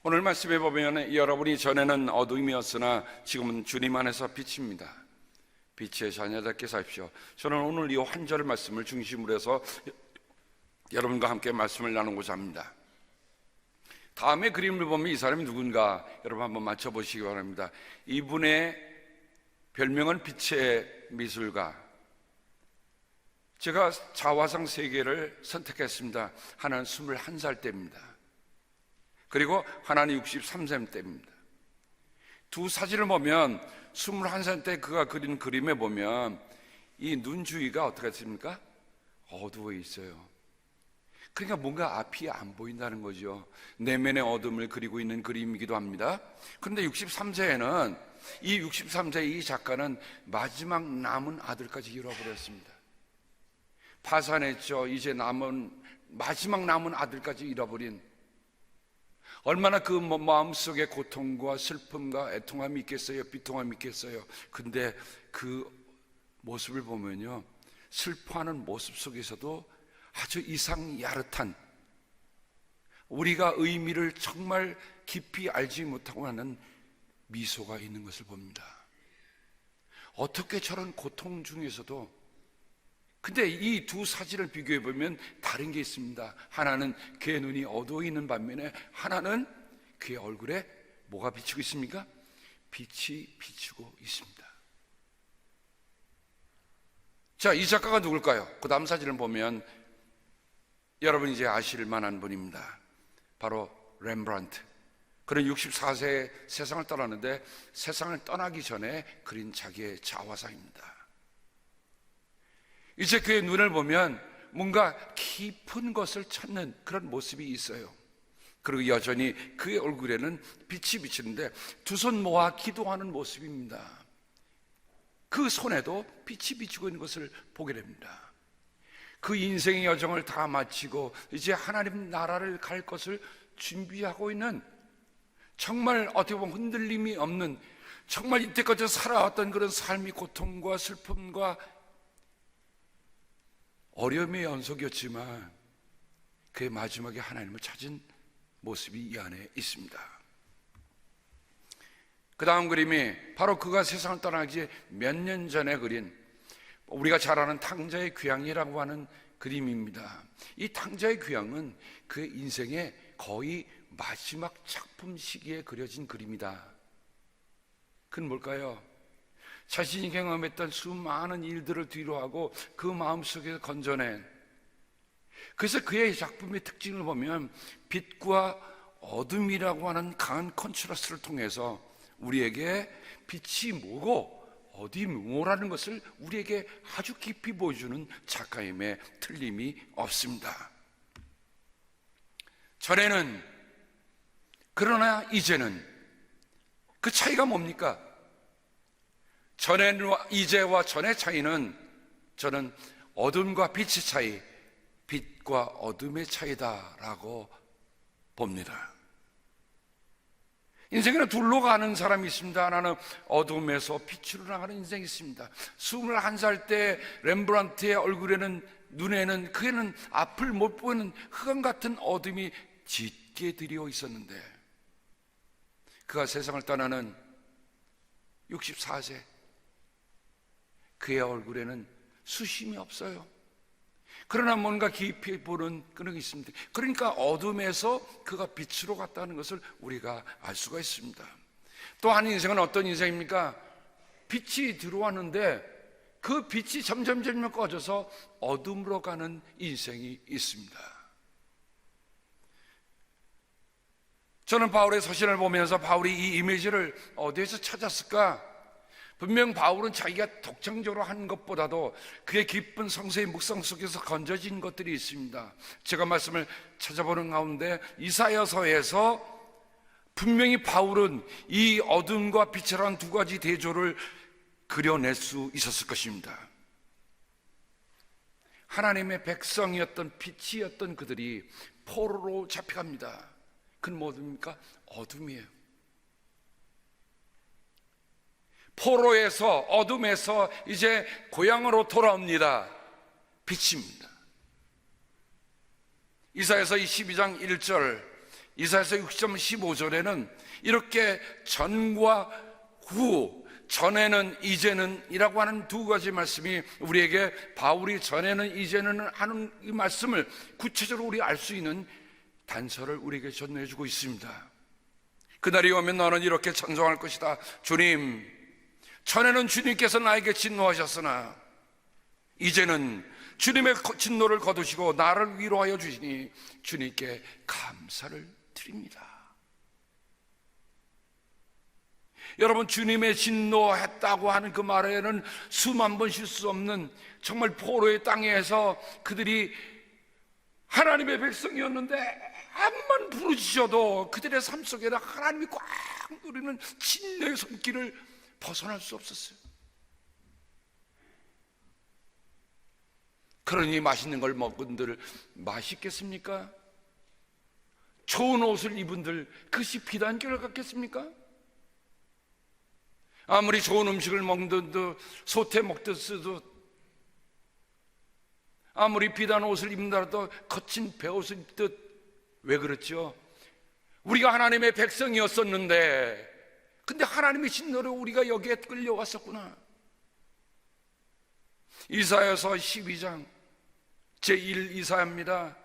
오늘 말씀에 보면 여러분이 전에는 어둠이었으나 지금은 주님 안에서 빛입니다. 빛의 자녀답게 사십시오. 저는 오늘 이 한 절 말씀을 중심으로 해서 여러분과 함께 말씀을 나누고자 합니다. 다음에 그림을 보면 이 사람이 누군가 여러분 한번 맞춰보시기 바랍니다. 이분의 별명은 빛의 미술가. 제가 자화상 3개를 선택했습니다. 하나는 21살 때입니다. 그리고 하나는 63세 때입니다. 두 사진을 보면 21살 때 그가 그린 그림에 보면 이 눈 주위가 어떻게 됐습니까? 어두워 있어요. 그러니까 뭔가 앞이 안 보인다는 거죠. 내면의 어둠을 그리고 있는 그림이기도 합니다. 그런데 63세에는 이 63세 이 작가는 마지막 남은 아들까지 잃어버렸습니다. 파산했죠. 이제 마지막 남은 아들까지 잃어버린, 얼마나 그 마음속에 고통과 슬픔과 애통함이 있겠어요? 비통함이 있겠어요? 근데 그 모습을 보면요, 슬퍼하는 모습 속에서도 아주 이상 야릇한, 우리가 의미를 정말 깊이 알지 못하고 하는 미소가 있는 것을 봅니다. 어떻게 저런 고통 중에서도, 근데 이 두 사진을 비교해 보면 다른 게 있습니다. 하나는 그의 눈이 어두워 있는 반면에 하나는 그의 얼굴에 뭐가 비치고 있습니까? 빛이 비치고 있습니다. 자, 이 작가가 누굴까요? 그 다음 사진을 보면 여러분이 이제 아실 만한 분입니다. 바로 렘브란트. 그는 64세에 세상을 떠났는데 세상을 떠나기 전에 그린 자기의 자화상입니다. 이제 그의 눈을 보면 뭔가 깊은 것을 찾는 그런 모습이 있어요. 그리고 여전히 그의 얼굴에는 빛이 비치는데 두 손 모아 기도하는 모습입니다. 그 손에도 빛이 비치고 있는 것을 보게 됩니다. 그 인생의 여정을 다 마치고 이제 하나님 나라를 갈 것을 준비하고 있는, 정말 어떻게 보면 흔들림이 없는, 정말 이때까지 살아왔던 그런 삶이 고통과 슬픔과 어려움의 연속이었지만 그의 마지막에 하나님을 찾은 모습이 이 안에 있습니다. 그 다음 그림이 바로 그가 세상을 떠나기 몇 년 전에 그린, 우리가 잘 아는 탕자의 귀향이라고 하는 그림입니다. 이 탕자의 귀향은 그의 인생의 거의 마지막 작품 시기에 그려진 그림이다. 그건 뭘까요? 자신이 경험했던 수많은 일들을 뒤로하고 그 마음속에서 건져낸, 그래서 그의 작품의 특징을 보면 빛과 어둠이라고 하는 강한 컨트라스트를 통해서 우리에게 빛이 뭐고 어디 뭐라는 것을 우리에게 아주 깊이 보여주는 작가임에 틀림이 없습니다. 전에는, 그러나 이제는, 그 차이가 뭡니까? 전에와 이제와 전의 차이는 저는 어둠과 빛의 차이, 빛과 어둠의 차이다라고 봅니다. 인생에는 둘로 가는 사람이 있습니다. 하나는 어둠에서 빛으로 나가는 인생이 있습니다. 21살 때 렘브란트의 얼굴에는, 눈에는, 그에는 앞을 못 보는 흑암 같은 어둠이 짙게 드리워 있었는데 그가 세상을 떠나는 64세, 그의 얼굴에는 수심이 없어요. 그러나 뭔가 깊이 보는 그런 게 있습니다. 그러니까 어둠에서 그가 빛으로 갔다는 것을 우리가 알 수가 있습니다. 또 한 인생은 어떤 인생입니까? 빛이 들어왔는데 그 빛이 점점 꺼져서 어둠으로 가는 인생이 있습니다. 저는 바울의 서신을 보면서 바울이 이 이미지를 어디에서 찾았을까? 분명 바울은 자기가 독창적으로 한 것보다도 그의 깊은 성서의 묵상 속에서 건져진 것들이 있습니다. 제가 말씀을 찾아보는 가운데 이사야서에서 분명히 바울은 이 어둠과 빛이라는 두 가지 대조를 그려낼 수 있었을 것입니다. 하나님의 백성이었던 빛이었던 그들이 포로로 잡혀갑니다. 그건 뭐입니까? 어둠이에요. 포로에서, 어둠에서 이제 고향으로 돌아옵니다. 빛입니다. 이사야서 12장 1절, 이사야서 60장 15절에는 이렇게 전과 후, 전에는 이제는 이라고 하는 두 가지 말씀이 우리에게 바울이 전에는 이제는 하는 이 말씀을 구체적으로 우리 알 수 있는 단서를 우리에게 전해주고 있습니다. 그날이 오면 너는 이렇게 찬송할 것이다. 주님, 전에는 주님께서 나에게 진노하셨으나 이제는 주님의 진노를 거두시고 나를 위로하여 주시니 주님께 감사를 드립니다. 여러분, 주님의 진노했다고 하는 그 말에는 수만 번 쉴 수 없는 정말 포로의 땅에서 그들이 하나님의 백성이었는데 암만 부르짖어도 그들의 삶 속에는 하나님이 꽉 누리는 진노의 손길을 벗어날 수 없었어요. 그러니 맛있는 걸 먹은들 맛있겠습니까? 좋은 옷을 입은들 그것이 비단결 같겠습니까? 아무리 좋은 음식을 먹든도 소태 먹듯도 아무리 비단 옷을 입는다라도 거친 베옷을 입듯 왜 그렇죠? 우리가 하나님의 백성이었었는데 근데 하나님의 진노로 우리가 여기에 끌려왔었구나. 이사야서 12장 제1 이사야입니다.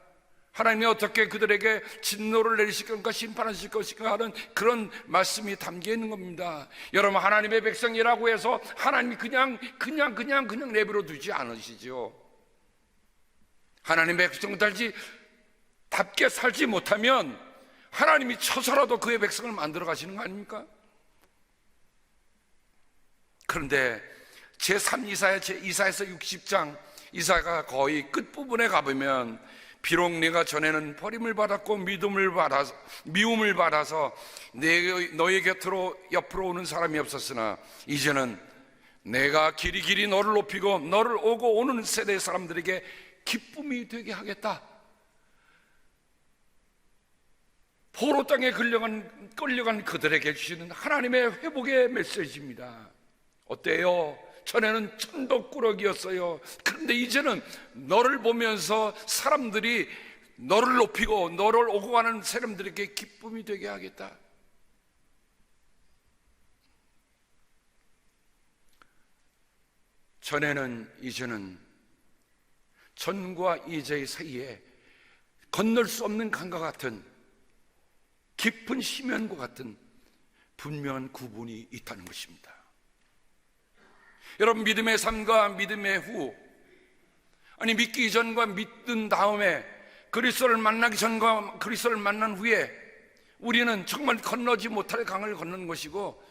하나님이 어떻게 그들에게 진노를 내리실 건가 심판하실 것인가 하는 그런 말씀이 담겨 있는 겁니다. 여러분, 하나님의 백성이라고 해서 하나님이 그냥 내버려 두지 않으시죠. 하나님의 백성답게 살지 못하면 하나님이 쳐서라도 그의 백성을 만들어 가시는 거 아닙니까? 그런데 제3 이사야 이사야서 60장 이사야가 거의 끝부분에 가보면 비록 내가 전에는 버림을 받았고 미움을 받아서 너의 곁으로 옆으로 오는 사람이 없었으나 이제는 내가 길이 너를 높이고 너를 오고 오는 세대의 사람들에게 기쁨이 되게 하겠다. 포로 땅에 끌려간 그들에게 주시는 하나님의 회복의 메시지입니다. 어때요? 전에는 천덕꾸러기였어요. 그런데 이제는 너를 보면서 사람들이 너를 높이고 너를 오고 가는 사람들에게 기쁨이 되게 하겠다. 전에는 이제는 전과 이제의 사이에 건널 수 없는 강과 같은 깊은 심연과 같은 분명한 구분이 있다는 것입니다. 여러분, 믿음의 삶과 믿음의 후, 아니 믿기 전과 믿은 다음에 그리스도를 만나기 전과 그리스도를 만난 후에 우리는 정말 건너지 못할 강을 건너는 것이고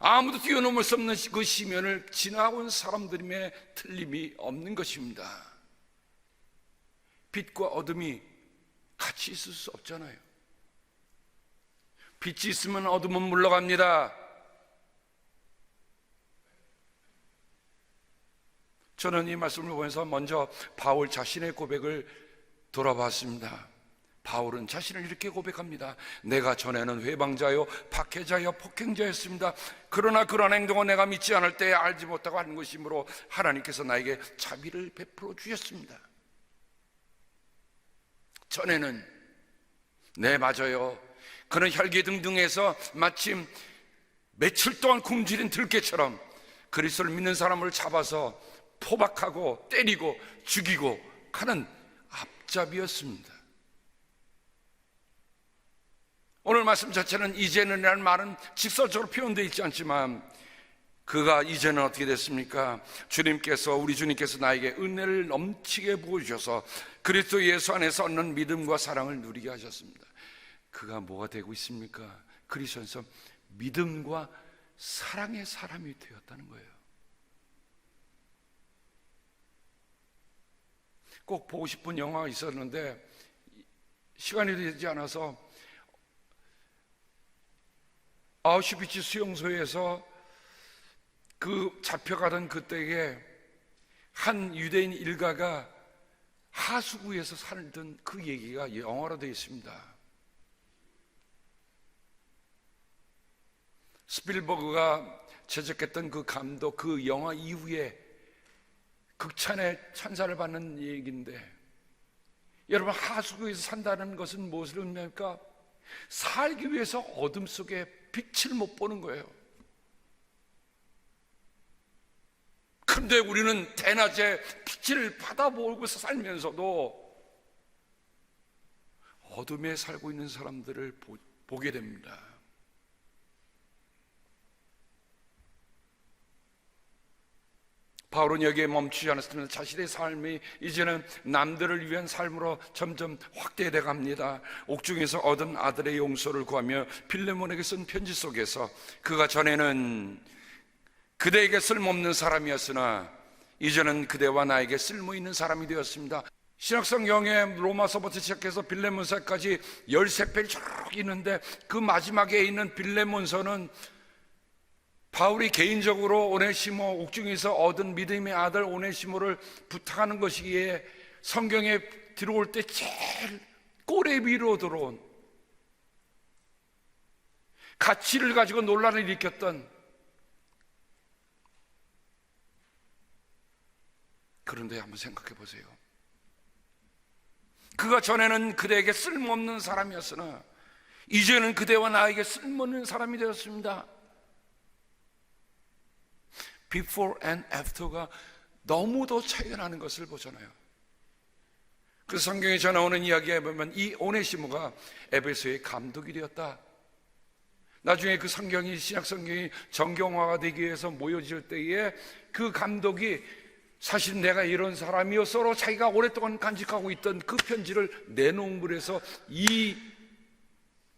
아무도 뛰어넘을 수 없는 그 시면을 지나온 사람들임에 틀림이 없는 것입니다. 빛과 어둠이 같이 있을 수 없잖아요. 빛이 있으면 어둠은 물러갑니다. 저는 이 말씀을 보면서 먼저 바울 자신의 고백을 돌아봤습니다. 바울은 자신을 이렇게 고백합니다. 내가 전에는 회방자요 박해자요 폭행자였습니다. 그러나 그런 행동은 내가 믿지 않을 때에 알지 못하고 하는 것이므로 하나님께서 나에게 자비를 베풀어 주셨습니다. 전에는 네, 맞아요. 그는 혈기등등해서 마침 며칠 동안 굶주린 들깨처럼 그리스도를 믿는 사람을 잡아서 포박하고 때리고 죽이고 하는 앞잡이였습니다. 오늘 말씀 자체는 이제는이라는 말은 직설적으로 표현되어 있지 않지만 그가 이제는 어떻게 됐습니까? 우리 주님께서 나에게 은혜를 넘치게 부어주셔서 그리스도 예수 안에서 얻는 믿음과 사랑을 누리게 하셨습니다. 그가 뭐가 되고 있습니까? 그리스도에서 믿음과 사랑의 사람이 되었다는 거예요. 꼭 보고 싶은 영화가 있었는데 시간이 되지 않아서 아우슈비츠 수용소에서 그 잡혀가던 그때에 한 유대인 일가가 하수구에서 살던 그 얘기가 영화로 되어 있습니다. 스필버그가 제작했던 그 감독, 그 영화 이후에 극찬의 찬사를 받는 얘기인데, 여러분, 하수구에서 산다는 것은 무엇을 의미합니까? 살기 위해서 어둠 속에 빛을 못 보는 거예요. 그런데 우리는 대낮에 빛을 받아보고서 살면서도 어둠에 살고 있는 사람들을 보게 됩니다. 바울은 여기에 멈추지 않았습니다. 자신의 삶이 이제는 남들을 위한 삶으로 점점 확대돼 갑니다. 옥중에서 얻은 아들의 용서를 구하며 빌레몬에게 쓴 편지 속에서 그가 전에는 그대에게 쓸모없는 사람이었으나 이제는 그대와 나에게 쓸모있는 사람이 되었습니다. 신약성경에 로마서부터 시작해서 빌레몬서까지 13편이 쭉 있는데 그 마지막에 있는 빌레몬서는 바울이 개인적으로 오네시모, 옥중에서 얻은 믿음의 아들 오네시모를 부탁하는 것이기에 성경에 들어올 때 제일 꼬리 위로 들어온, 가치를 가지고 논란을 일으켰던, 그런데 한번 생각해 보세요. 그가 전에는 그대에게 쓸모없는 사람이었으나 이제는 그대와 나에게 쓸모있는 사람이 되었습니다. Before and after가 너무도 차이가 나는 것을 보잖아요. 그 성경에 전해오는 이야기에 보면 이 오네시모가 에베소의 감독이 되었다. 나중에 그 성경이, 신약 성경이 정경화가 되기 위해서 모여질 때에 그 감독이 사실 내가 이런 사람이었어로 자기가 오랫동안 간직하고 있던 그 편지를 내놓음으로 해서 이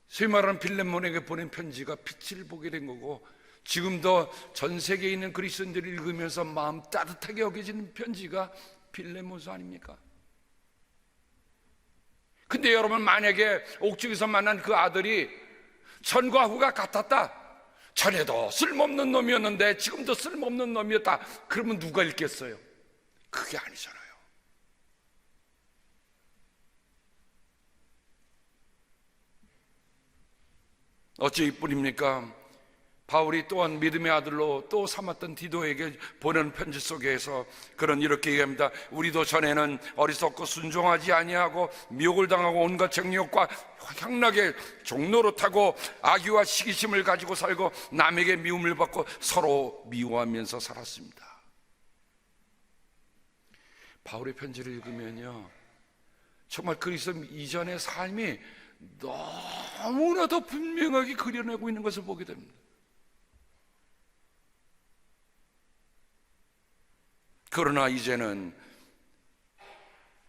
소위 말하는 빌레몬에게 보낸 편지가 빛을 보게 된 거고, 지금도 전 세계에 있는 그리스도인들이 읽으면서 마음 따뜻하게 여겨지는 편지가 빌레몬서 아닙니까? 근데 여러분, 만약에 옥중에서 만난 그 아들이 전과 후가 같았다, 전에도 쓸모없는 놈이었는데 지금도 쓸모없는 놈이었다, 그러면 누가 읽겠어요? 그게 아니잖아요. 어찌 이뿐입니까? 바울이 또한 믿음의 아들로 또 삼았던 디도에게 보내는 편지 속에서 그런 이렇게 얘기합니다. 우리도 전에는 어리석고 순종하지 아니하고 미혹을 당하고 온갖 정욕과 향락에 종노릇하고 악의와 시기심을 가지고 살고 남에게 미움을 받고 서로 미워하면서 살았습니다. 바울의 편지를 읽으면요, 정말 그리스도 이전의 삶이 너무나도 분명하게 그려내고 있는 것을 보게 됩니다. 그러나 이제는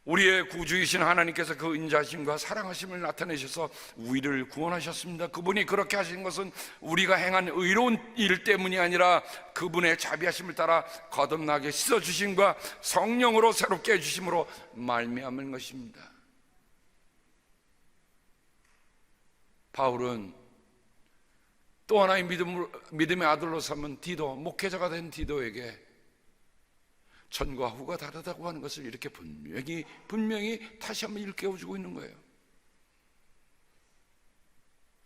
우리의 구주이신 하나님께서 그 인자심과 사랑하심을 나타내셔서 우리를 구원하셨습니다. 그분이 그렇게 하신 것은 우리가 행한 의로운 일 때문이 아니라 그분의 자비하심을 따라 거듭나게 씻어주심과 성령으로 새롭게 해주심으로 말미암은 것입니다. 바울은 또 하나의 믿음의 아들로 삼은 디도, 목회자가 된 디도에게 전과 후가 다르다고 하는 것을 이렇게 분명히 다시 한번 일깨워주고 있는 거예요.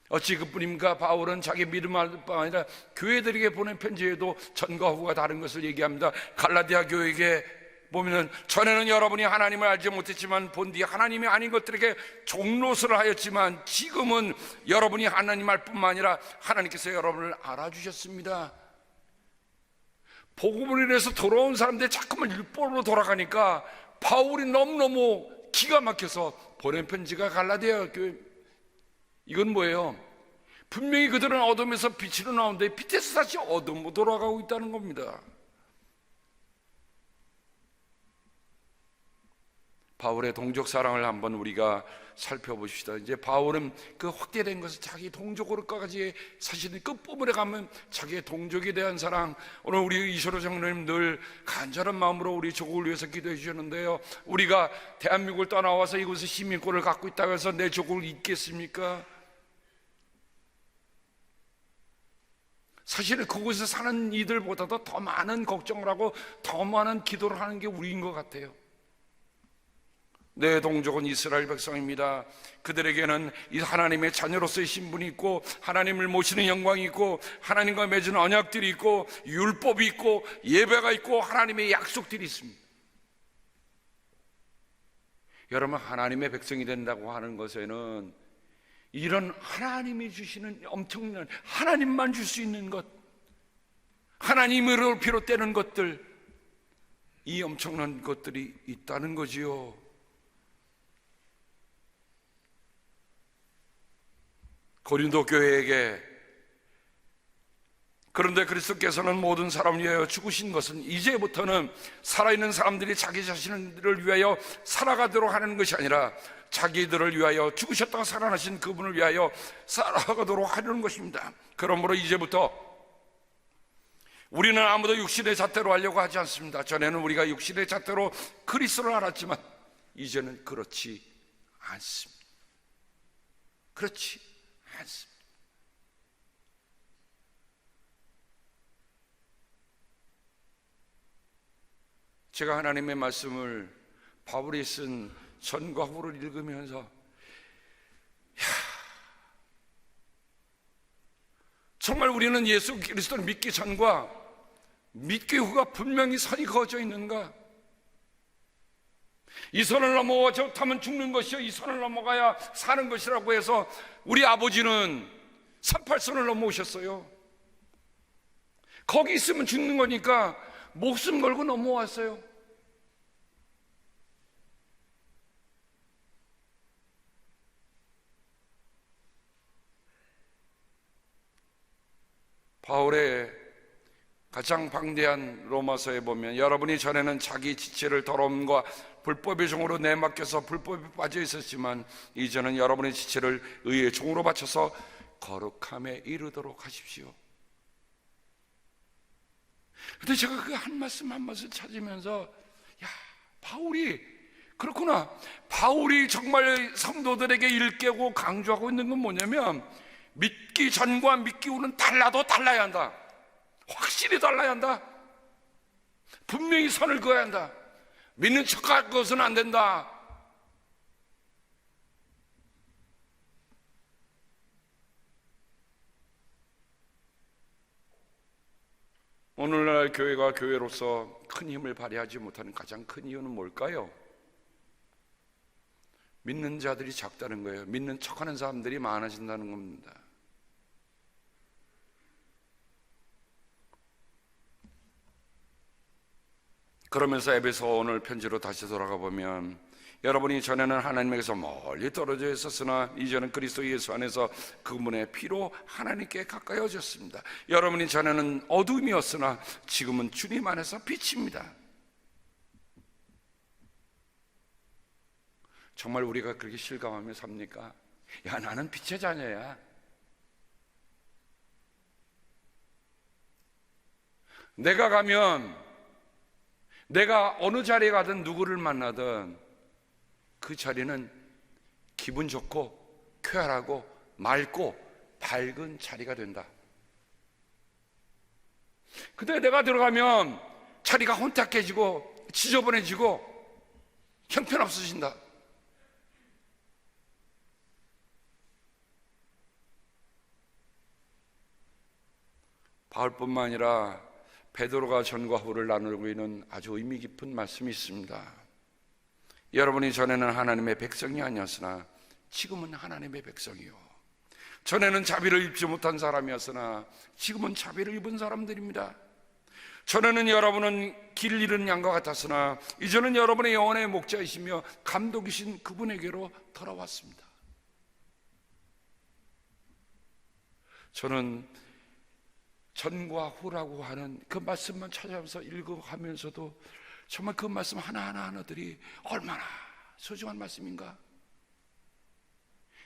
어찌 그뿐입니까? 바울은 자기 믿음뿐 아니라 교회들에게 보낸 편지에도 전과 후가 다른 것을 얘기합니다. 갈라디아 교회에게 보면은 전에는 여러분이 하나님을 알지 못했지만 본뒤 하나님이 아닌 것들에게 종노릇을 하였지만 지금은 여러분이 하나님 알 뿐만 아니라 하나님께서 여러분을 알아주셨습니다. 복음을 인해서 돌아온 사람들이 자꾸만 율법으로 돌아가니까 바울이 너무너무 기가 막혀서 보낸 편지가 갈라디아 교회. 이건 뭐예요? 분명히 그들은 어둠에서 빛으로 나오는데 빛에서 다시 어둠으로 돌아가고 있다는 겁니다. 바울의 동족 사랑을 한번 우리가 살펴보십시다. 이제 바울은 그 확대된 것을 자기 동족으로까지 사실은 끝부분에 가면 자기의 동족에 대한 사랑. 오늘 우리 이소로 장로님 늘 간절한 마음으로 우리 조국을 위해서 기도해 주셨는데요, 우리가 대한민국을 떠나와서 이곳에 시민권을 갖고 있다고 해서 내 조국을 잊겠습니까? 사실은 그곳에 사는 이들보다도 더 많은 걱정을 하고 더 많은 기도를 하는 게 우리인 것 같아요. 내 동족은 이스라엘 백성입니다. 그들에게는 이 하나님의 자녀로서의 신분이 있고 하나님을 모시는 영광이 있고 하나님과 맺은 언약들이 있고 율법이 있고 예배가 있고 하나님의 약속들이 있습니다. 여러분, 하나님의 백성이 된다고 하는 것에는 이런 하나님이 주시는 엄청난, 하나님만 줄 수 있는 것, 하나님으로 비롯되는 것들, 이 엄청난 것들이 있다는 거지요. 고린도 교회에게 그런데 그리스도께서는 모든 사람을 위하여 죽으신 것은 이제부터는 살아있는 사람들이 자기 자신을 위하여 살아가도록 하는 것이 아니라 자기들을 위하여 죽으셨다가 살아나신 그분을 위하여 살아가도록 하려는 것입니다. 그러므로 이제부터 우리는 아무도 육신의 잣대로 하려고 하지 않습니다. 전에는 우리가 육신의 잣대로 그리스도를 알았지만 이제는 그렇지 않습니다. 그렇지 않습니다. 제가 하나님의 말씀을 바울이 쓴 전과 후를 읽으면서 정말 우리는 예수 그리스도를 믿기 전과 믿기 후가 분명히 선이 그어져 있는가? 이 선을 넘어가면 죽는 것이요, 이 선을 넘어가야 사는 것이라고 해서 우리 아버지는 38선을 넘어오셨어요. 거기 있으면 죽는 거니까 목숨 걸고 넘어왔어요. 바울의 가장 방대한 로마서에 보면 여러분이 전에는 자기 지체를 더러움과 불법의 종으로 내맡겨서 불법에 빠져 있었지만 이제는 여러분의 지체를 의의 종으로 바쳐서 거룩함에 이르도록 하십시오. 근데 제가 그 한 말씀 한 말씀 찾으면서 바울이 그렇구나. 바울이 정말 성도들에게 일깨고 강조하고 있는 건 뭐냐면 믿기 전과 믿기 후는 달라도 달라야 한다. 확실히 달라야 한다. 분명히 선을 그어야 한다. 믿는 척할 것은 안 된다. 오늘날 교회가 교회로서 큰 힘을 발휘하지 못하는 가장 큰 이유는 뭘까요? 믿는 자들이 작다는 거예요. 믿는 척하는 사람들이 많아진다는 겁니다. 그러면서 에베소 오늘 편지로 다시 돌아가 보면 여러분이 전에는 하나님에게서 멀리 떨어져 있었으나 이제는 그리스도 예수 안에서 그분의 피로 하나님께 가까이어졌습니다. 여러분이 전에는 어둠이었으나 지금은 주님 안에서 빛입니다. 정말 우리가 그렇게 실감하며 삽니까? 야, 나는 빛의 자녀야. 내가 가면 내가 어느 자리에 가든 누구를 만나든 그 자리는 기분 좋고 쾌활하고 맑고 밝은 자리가 된다. 근데 내가 들어가면 자리가 혼탁해지고 지저분해지고 형편없어진다. 바울뿐만 아니라 베드로가 전과 후를 나누고 있는 아주 의미 깊은 말씀이 있습니다. 여러분이 전에는 하나님의 백성이 아니었으나 지금은 하나님의 백성이요. 전에는 자비를 입지 못한 사람이었으나 지금은 자비를 입은 사람들입니다. 전에는 여러분은 길 잃은 양과 같았으나 이제는 여러분의 영혼의 목자이시며 감독이신 그분에게로 돌아왔습니다. 저는 전과 후라고 하는 그 말씀만 찾아가면서 읽어가면서도 정말 그 말씀 하나하나들이 얼마나 소중한 말씀인가.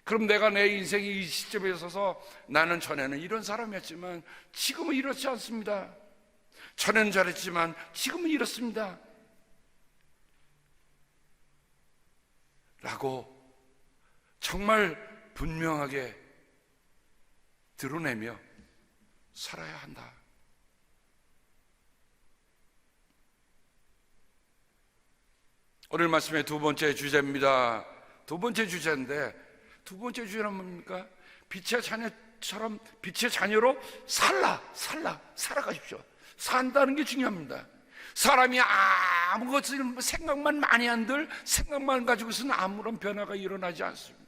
그럼 내가 내 인생의 이 시점에 있어서 나는 전에는 이런 사람이었지만 지금은 이렇지 않습니다. 전에는 잘했지만 지금은 이렇습니다 라고 정말 분명하게 드러내며 살아야 한다. 오늘 말씀의 두 번째 주제입니다. 두 번째 주제인데 두 번째 주제는 뭡니까? 빛의 자녀처럼 빛의 자녀로 살아가십시오. 산다는 게 중요합니다. 사람이 아무것을 생각만 많이 한들 생각만 가지고서는 아무런 변화가 일어나지 않습니다.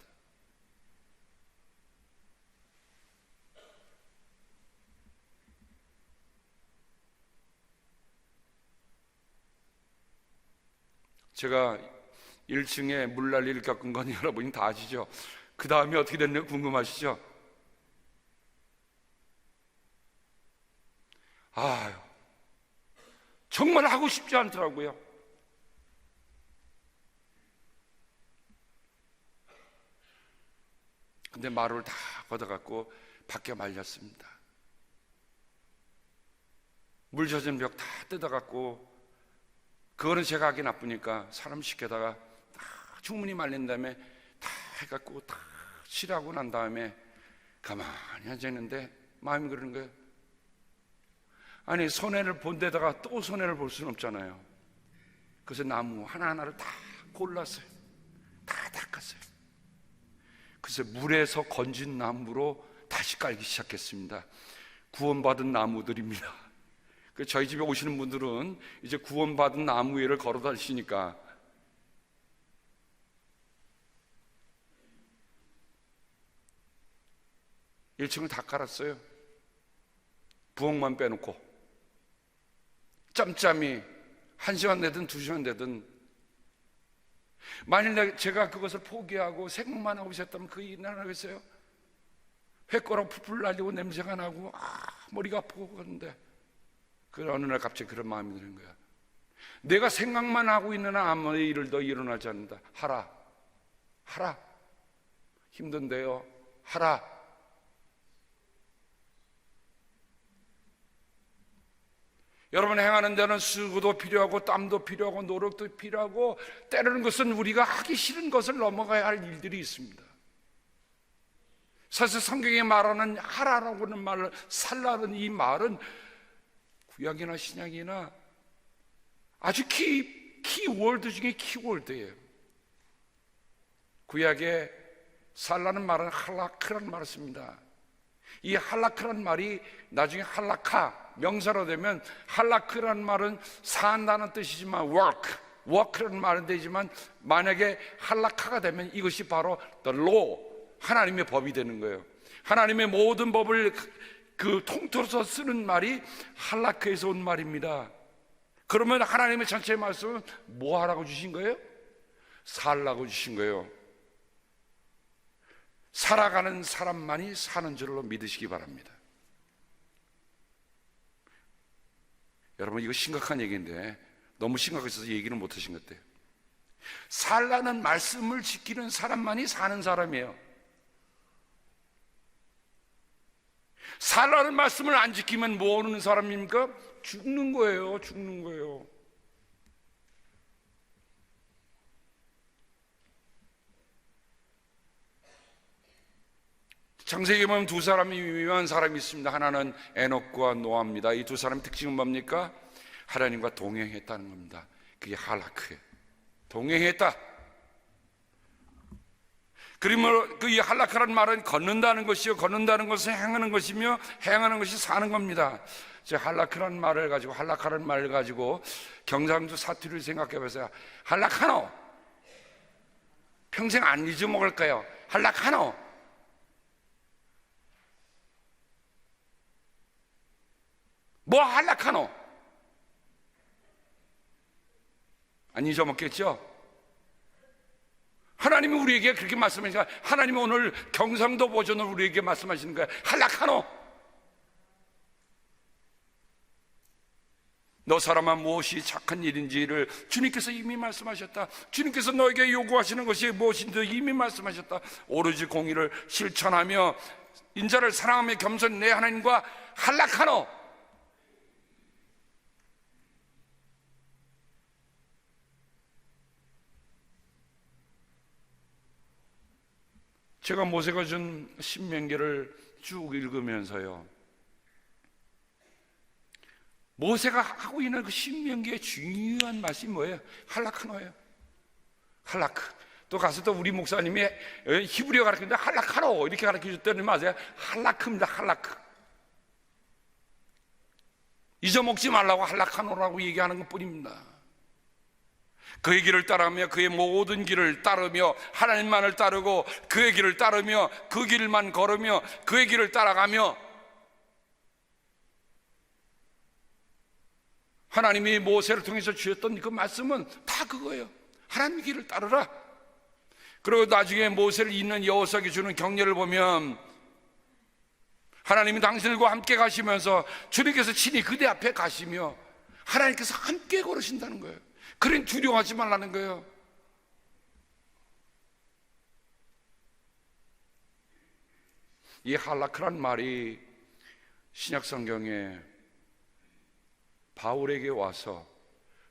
제가 1층에 물난리를 겪은 건 여러분이 다 아시죠? 그 다음에 어떻게 됐는지 궁금하시죠? 아유, 정말 하고 싶지 않더라고요. 근데 마루를 다 걷어갖고 밖에 말렸습니다. 물 젖은 벽 다 뜯어갖고, 그거는 제가 하기 나쁘니까 사람 시켜다가 다 충분히 말린 다음에 다 해갖고 다 칠하고 난 다음에 가만히 앉아있는데 마음이 그러는 거예요. 아니, 손해를 본 데다가 또 손해를 볼 수는 없잖아요. 그래서 나무 하나하나를 다 골랐어요. 다 닦았어요. 그래서 물에서 건진 나무로 다시 깔기 시작했습니다. 구원받은 나무들입니다. 저희 집에 오시는 분들은 이제 구원받은 나무 위를 걸어 다니시니까, (1층을) 다 깔았어요. 부엌만 빼놓고 짬짬이 1시간 되든 2시간 되든. 만일 제가 그것을 포기하고 생각만 하고 있었다면 그 일은 안 하겠어요? 회꼬락 풀풀 날리고 냄새가 나고 머리가 아프고 그러는데, 그 어느 날 갑자기 그런 마음이 드는 거야. 내가 생각만 하고 있는 한 아무 일을 더 일어나지 않는다. 하라. 힘든데요, 하라. 여러분, 행하는 데는 수고도 필요하고 땀도 필요하고 노력도 필요하고, 때로는 것은 우리가 하기 싫은 것을 넘어가야 할 일들이 있습니다. 사실 성경에 말하는 하라라고 하는 말, 살라는 이 말은 구약이나 신약이나 아주 키워드 중에 키워드예요. 구약에 살라는 말은 할라크라는 말을 씁니다. 이 할라크라는 말이 나중에 할라카, 명사로 되면, 할라크라는 말은 산다는 뜻이지만 work라는 말은 되지만, 만약에 할라카가 되면 이것이 바로 the law, 하나님의 법이 되는 거예요. 하나님의 모든 법을 그 통틀어서 쓰는 말이 할라크에서 온 말입니다. 그러면 하나님의 전체 말씀은 뭐 하라고 주신 거예요? 살라고 주신 거예요. 살아가는 사람만이 사는 줄로 믿으시기 바랍니다. 여러분, 이거 심각한 얘기인데 너무 심각해서 얘기는 못하신 것 같아요. 살라는 말씀을 지키는 사람만이 사는 사람이에요. 살라는 말씀을 안 지키면 뭐 하는 사람입니까? 죽는 거예요. 죽는 거예요. 창세기에 보면 두 사람이 유명한 사람이 있습니다. 하나는 에녹과 노아입니다. 이 두 사람의 특징은 뭡니까? 하나님과 동행했다는 겁니다. 그게 할라크예요. 동행했다. 그러면 그 이 할라크라는 말은 걷는다는 것이요, 걷는다는 것은 행하는 것이며, 행하는 것이 사는 겁니다. 제가 할라크라는 말을 가지고, 할라카라는 말을 가지고 경상도 사투리를 생각해 보세요. 할라카노, 평생 안 잊어먹을 거예요. 할라카노. 뭐 할라카노? 안 잊어먹겠죠? 하나님이 우리에게 그렇게 말씀하시니까, 하나님이 오늘 경상도 버전으로 우리에게 말씀하시는 거예요. 할라카노, 너 사람아 무엇이 착한 일인지를 주님께서 이미 말씀하셨다. 주님께서 너에게 요구하시는 것이 무엇인지 이미 말씀하셨다. 오로지 공의를 실천하며 인자를 사랑하며 겸손히 내 하나님과 할라카노. 제가 모세가 준 신명기를 쭉 읽으면서요, 모세가 하고 있는 그 신명기의 중요한 말씀이 뭐예요? 할라카노예요. 할라크. 또 가서 또 우리 목사님이 히브리어 가르치는데 할라카노 이렇게 가르쳐 줬더니 맞아요. 할라크입니다. 할라크. 잊어먹지 말라고 할라카노라고 얘기하는 것 뿐입니다. 그의 길을 따르며 그의 모든 길을 따르며 하나님만을 따르고 그의 길을 따르며 그 길만 걸으며 그의 길을 따라가며, 하나님이 모세를 통해서 주셨던 그 말씀은 다 그거예요. 하나님의 길을 따르라. 그리고 나중에 모세를 잇는 여호수아에게 주는 격려를 보면 하나님이 당신들과 함께 가시면서 주님께서 친히 그대 앞에 가시며 하나님께서 함께 걸으신다는 거예요. 그러니 두려워하지 말라는 거예요. 이 할라크란 말이 신약 성경에 바울에게 와서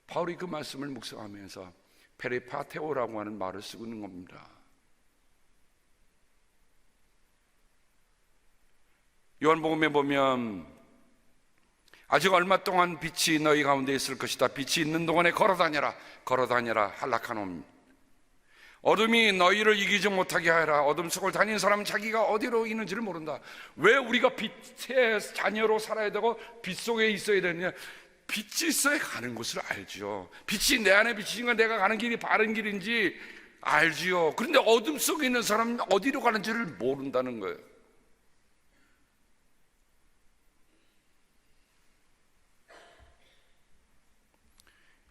바울이 그 말씀을 묵상하면서 페리파테오라고 하는 말을 쓰고 있는 겁니다. 요한복음에 보면 아직 얼마 동안 빛이 너희 가운데 있을 것이다. 빛이 있는 동안에 걸어다녀라. 걸어다녀라. 할라카놈. 어둠이 너희를 이기지 못하게 하여라. 어둠 속을 다니는 사람은 자기가 어디로 있는지를 모른다. 왜 우리가 빛의 자녀로 살아야 되고 빛 속에 있어야 되느냐? 빛이 있어야 가는 곳을 알죠. 빛이 내 안에 비치니까 내가 가는 길이 바른 길인지 알지요. 그런데 어둠 속에 있는 사람은 어디로 가는지를 모른다는 거예요.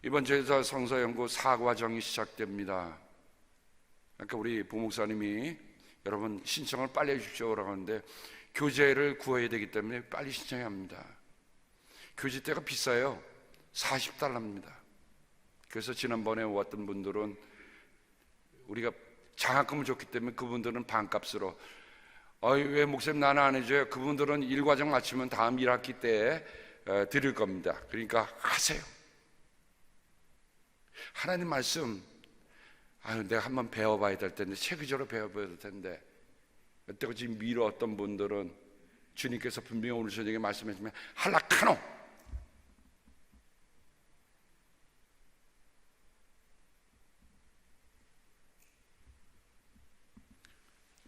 이번 제사 성서연구 4과정이 시작됩니다. 그러니까 우리 부목사님이 여러분 신청을 빨리 해주십시오라고 하는데 교재를 구해야 되기 때문에 빨리 신청해야 합니다. 교재대가 비싸요. 40달러입니다. 그래서 지난번에 왔던 분들은 우리가 장학금을 줬기 때문에 그분들은 반값으로 왜 목사님 나는 안 해줘요? 그분들은 1과정 마치면 다음 1학기 때 드릴 겁니다. 그러니까 하세요. 하나님 말씀 내가 한번 배워봐야 될 텐데 체계적으로 배워봐야 될 텐데 여태까지 미뤘던 분들은 주님께서 분명히 오늘 저녁에 말씀하시면 할라카노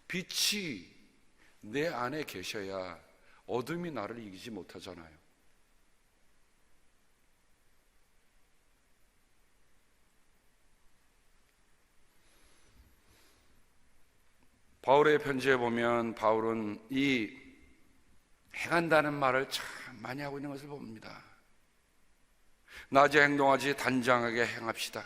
빛이 내 안에 계셔야 어둠이 나를 이기지 못하잖아요. 바울의 편지에 보면 바울은 이 행한다는 말을 참 많이 하고 있는 것을 봅니다. 낮에 행동하지 단정하게 행합시다.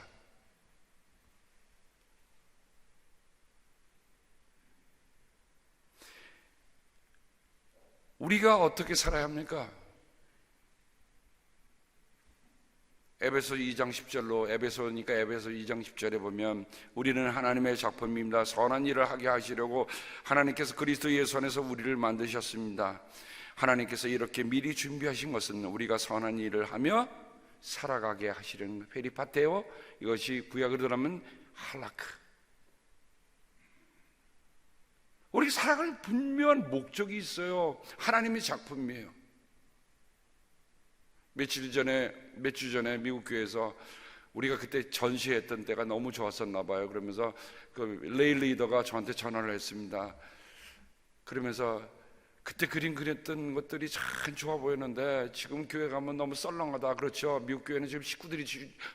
우리가 어떻게 살아야 합니까? 에베소 2장 10절로 에베소니까 에베소 2장 10절에 보면 우리는 하나님의 작품입니다. 선한 일을 하게 하시려고 하나님께서 그리스도 예수 안에서 우리를 만드셨습니다. 하나님께서 이렇게 미리 준비하신 것은 우리가 선한 일을 하며 살아가게 하시려는 페리파테오, 이것이 구약으로 들어가면 할라크. 우리 살아갈 분명한 목적이 있어요. 하나님의 작품이에요. 몇 주 전에 미국 교회에서 우리가 그때 전시했던 때가 너무 좋았었나 봐요. 그러면서 그 레일 리더가 저한테 전화를 했습니다. 그러면서 그때 그림 그렸던 것들이 참 좋아 보였는데 지금 교회 가면 너무 썰렁하다. 그렇죠. 미국 교회는 지금 식구들이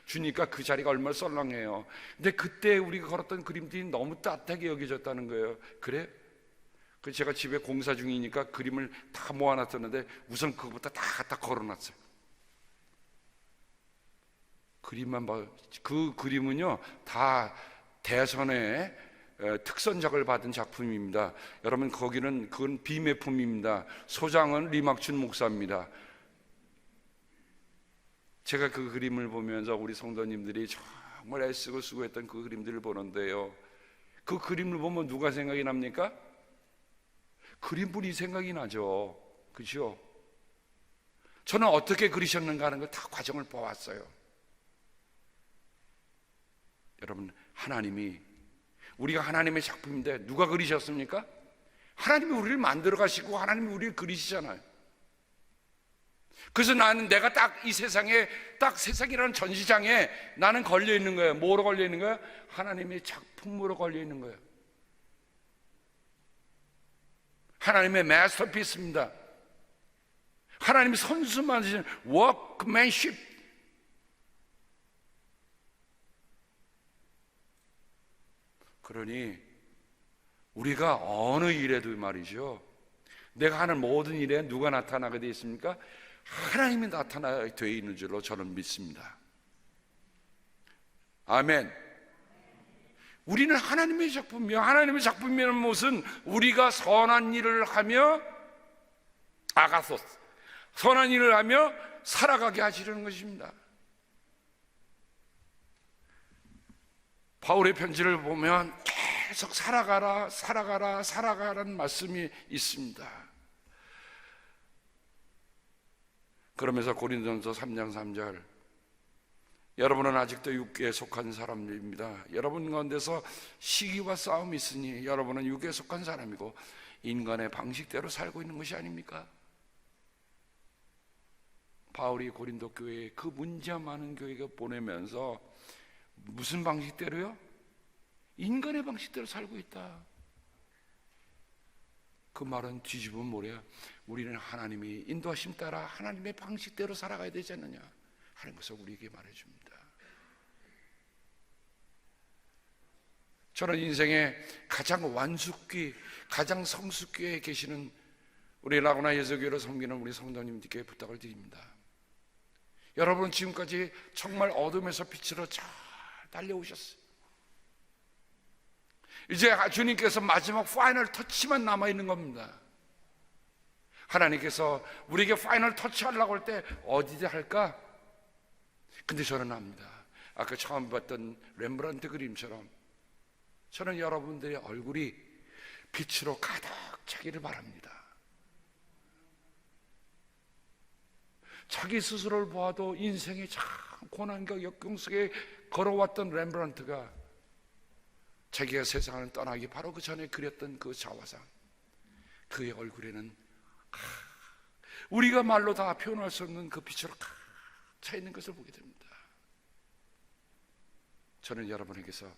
주니까 그 자리가 얼마나 썰렁해요. 근데 그때 우리가 걸었던 그림들이 너무 따뜻하게 여겨졌다는 거예요. 그래? 그 제가 집에 공사 중이니까 그림을 다 모아놨었는데 우선 그거부터 다 갖다 걸어놨어요. 그림만 봐. 그 그림은요 다 대선의 특선작을 받은 작품입니다. 여러분 그건 비매품입니다. 소장은 리막춘 목사입니다. 제가 그 그림을 보면서 우리 성도님들이 정말 애쓰고 수고했던 그 그림들을 보는데요, 그 그림을 보면 누가 생각이 납니까? 그림분이 생각이 나죠. 그죠? 저는 어떻게 그리셨는가 하는 걸 다 과정을 보았어요. 여러분, 우리가 하나님의 작품인데 누가 그리셨습니까? 하나님이 우리를 만들어 가시고 하나님이 우리를 그리시잖아요. 그래서 내가 딱 이 세상에, 딱 세상이라는 전시장에 나는 걸려 있는 거예요. 뭐로 걸려 있는 거예요? 하나님의 작품으로 걸려 있는 거예요. 하나님의 마스터피스입니다. 하나님이 손수 만드신 워크맨십. 그러니 우리가 어느 일에도 말이죠, 내가 하는 모든 일에 누가 나타나게 되어 있습니까? 하나님이 나타나게 되어 있는 줄로 저는 믿습니다. 아멘. 우리는 하나님의 작품이요. 하나님의 작품이라는 무엇은 우리가 선한 일을 하며 아가소스, 선한 일을 하며 살아가게 하시려는 것입니다. 바울의 편지를 보면 계속 살아가라, 살아가라, 살아가라는 말씀이 있습니다. 그러면서 고린도전서 3장 3절, 여러분은 아직도 육계에 속한 사람들입니다. 여러분 가운데서 시기와 싸움이 있으니 여러분은 육계에 속한 사람이고 인간의 방식대로 살고 있는 것이 아닙니까? 바울이 고린도 교회에 그 문제 많은 교회에 보내면서 무슨 방식대로요? 인간의 방식대로 살고 있다. 그 말은 뒤집으면 뭐래요? 우리는 하나님이 인도하심 따라 하나님의 방식대로 살아가야 되지 않느냐 하는 것을 우리에게 말해줍니다. 저는 인생의 가장 완숙기, 가장 성숙기에 계시는 우리 라구나 예수교회를 섬기는 우리 성도님들께 부탁을 드립니다. 여러분은 지금까지 정말 어둠에서 빛으로 잘 달려오셨어요. 이제 주님께서 마지막 파이널 터치만 남아있는 겁니다. 하나님께서 우리에게 파이널 터치 하려고 할 때 어디다 할까? 근데 저는 압니다. 아까 처음 봤던 렘브란트 그림처럼 저는 여러분들의 얼굴이 빛으로 가득 차기를 바랍니다. 자기 스스로를 보아도 인생의 참 고난과 역경 속에 걸어왔던 렘브란트가 자기가 세상을 떠나기 바로 그 전에 그렸던 그 자화상, 그의 얼굴에는 우리가 말로 다 표현할 수 없는 그 빛으로 꽉 차 있는 것을 보게 됩니다. 저는 여러분에게서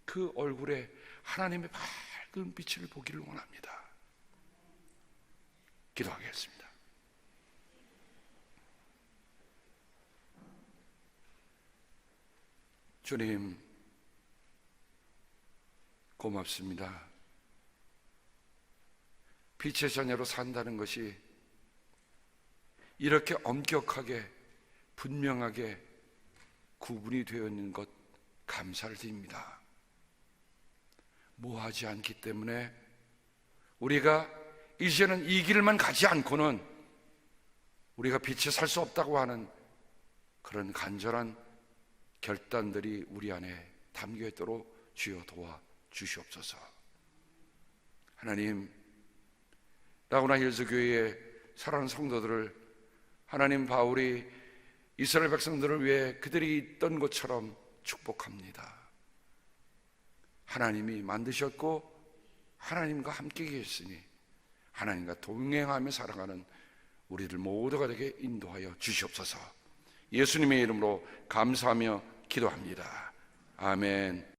그 얼굴에 하나님의 밝은 빛을 보기를 원합니다. 기도하겠습니다. 주님, 고맙습니다. 빛의 자녀로 산다는 것이 이렇게 엄격하게 분명하게 구분이 되어 있는 것 감사를 드립니다. 뭐하지 않기 때문에 우리가 이제는 이 길만 가지 않고는 우리가 빛에 살 수 없다고 하는 그런 간절한 결단들이 우리 안에 담겨 있도록 주여 도와 주시옵소서. 하나님, 라구나 힐스 교회의 사랑하는 성도들을 하나님 바울이 이스라엘 백성들을 위해 그들이 있던 것처럼 축복합니다. 하나님이 만드셨고 하나님과 함께 계시니 하나님과 동행하며 살아가는 우리들 모두가 되게 인도하여 주시옵소서. 예수님의 이름으로 감사하며 기도합니다. 아멘.